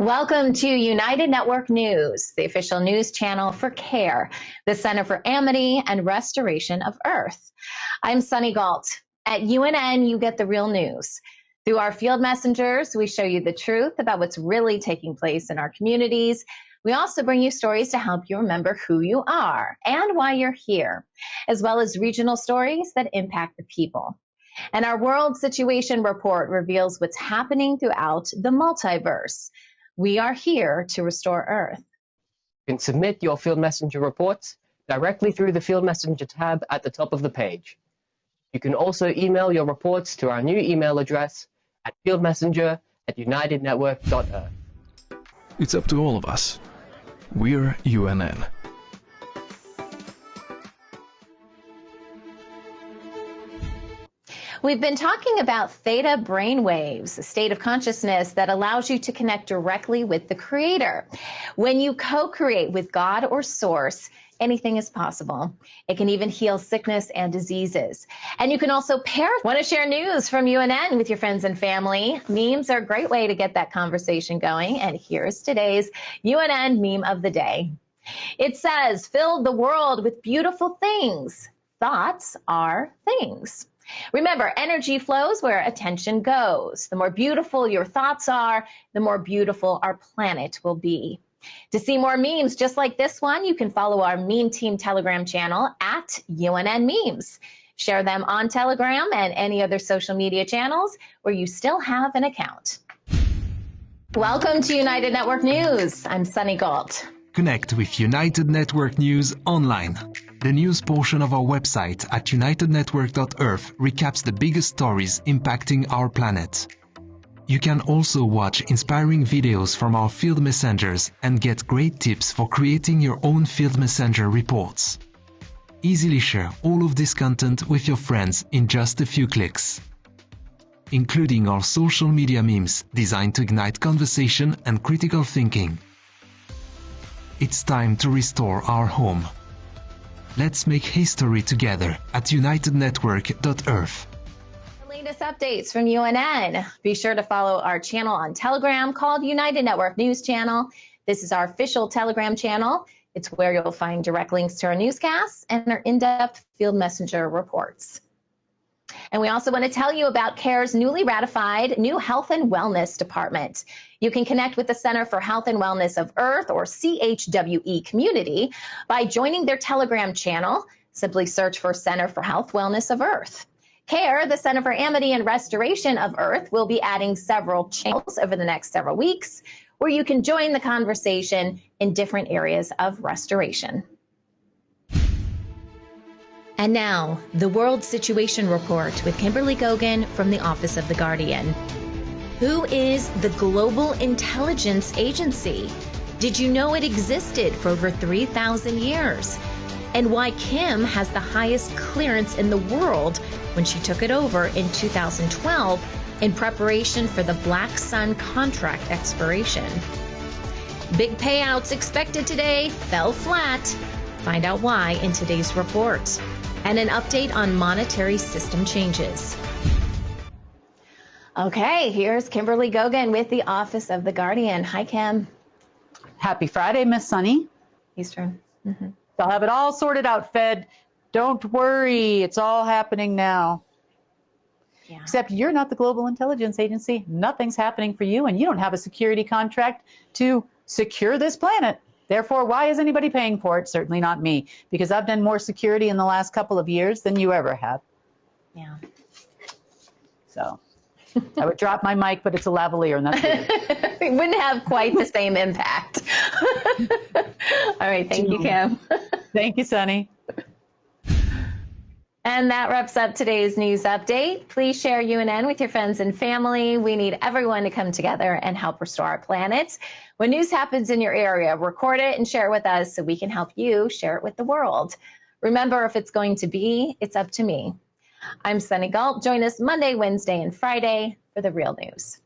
Welcome to United Network News, the official news channel for CARE, the Center for Amity and Restoration of Earth. I'm Sunny Galt. At UNN, you get the real news. Through our field messengers, we show you the truth about what's really taking place in our communities. We also bring you stories to help you remember who you are and why you're here, as well as regional stories that impact the people. And our World Situation Report reveals what's happening throughout the multiverse. We are here to restore Earth. You can submit your Field Messenger reports directly through the Field Messenger tab at the top of the page. You can also email your reports to our new email address at fieldmessenger@unitednetwork.earth. It's up to all of us. We're UNN. We've been talking about theta brainwaves, a state of consciousness that allows you to connect directly with the Creator. When you co-create with God or Source, anything is possible. It can even heal sickness and diseases. And you can also want to share news from UNN with your friends and family. Memes are a great way to get that conversation going. And here's today's UNN meme of the day. It says, fill the world with beautiful things. Thoughts are things. Remember, energy flows where attention goes. The more beautiful your thoughts are, the more beautiful our planet will be. To see more memes just like this one, you can follow our Meme Team Telegram channel at UNN Memes. Share them on Telegram and any other social media channels where you still have an account. Welcome to United Network News. I'm Sunny Galt. Connect with United Network News online. The news portion of our website at unitednetwork.earth recaps the biggest stories impacting our planet. You can also watch inspiring videos from our field messengers and get great tips for creating your own field messenger reports. Easily share all of this content with your friends in just a few clicks, including our social media memes designed to ignite conversation and critical thinking. It's time to restore our home. Let's make history together at unitednetwork.earth. The latest updates from UNN. Be sure to follow our channel on Telegram called United Network News Channel. This is our official Telegram channel. It's where you'll find direct links to our newscasts and our in-depth field messenger reports. And we also want to tell you about CARE's newly ratified new Health and Wellness Department. You can connect with the Center for Health and Wellness of Earth, or CHWE community, by joining their Telegram channel. Simply search for Center for Health Wellness of Earth. CARE, the Center for Amity and Restoration of Earth, will be adding several channels over the next several weeks where you can join the conversation in different areas of restoration. And now, the World Situation Report with Kimberly Gogan from the Office of the Guardian. Who is the Global Intelligence Agency? Did you know it existed for over 3,000 years? And why Kim has the highest clearance in the world when she took it over in 2012 in preparation for the Black Sun contract expiration. Big payouts expected today fell flat. Find out why in today's report. And an update on monetary system changes. Okay, here's Kimberly Gogan with the Office of the Guardian. Hi, Kim. Happy Friday, Miss Sunny. Eastern. They'll have it all sorted out, Fed. Don't worry, it's all happening now. Yeah. Except you're not the Global Intelligence Agency. Nothing's happening for you, and you don't have a security contract to secure this planet. Therefore, why is anybody paying for it? Certainly not me, because I've done more security in the last couple of years than you ever have. Yeah. So I would drop my mic, but it's a lavalier, and that's it. It wouldn't have quite the same impact. All right. Thank you, Kim. Thank you, Sunny. And that wraps up today's news update. Please share UNN with your friends and family. We need everyone to come together and help restore our planet. When news happens in your area, record it and share it with us so we can help you share it with the world. Remember, if it's going to be, it's up to me. I'm Sunny Galt. Join us Monday, Wednesday, and Friday for the real news.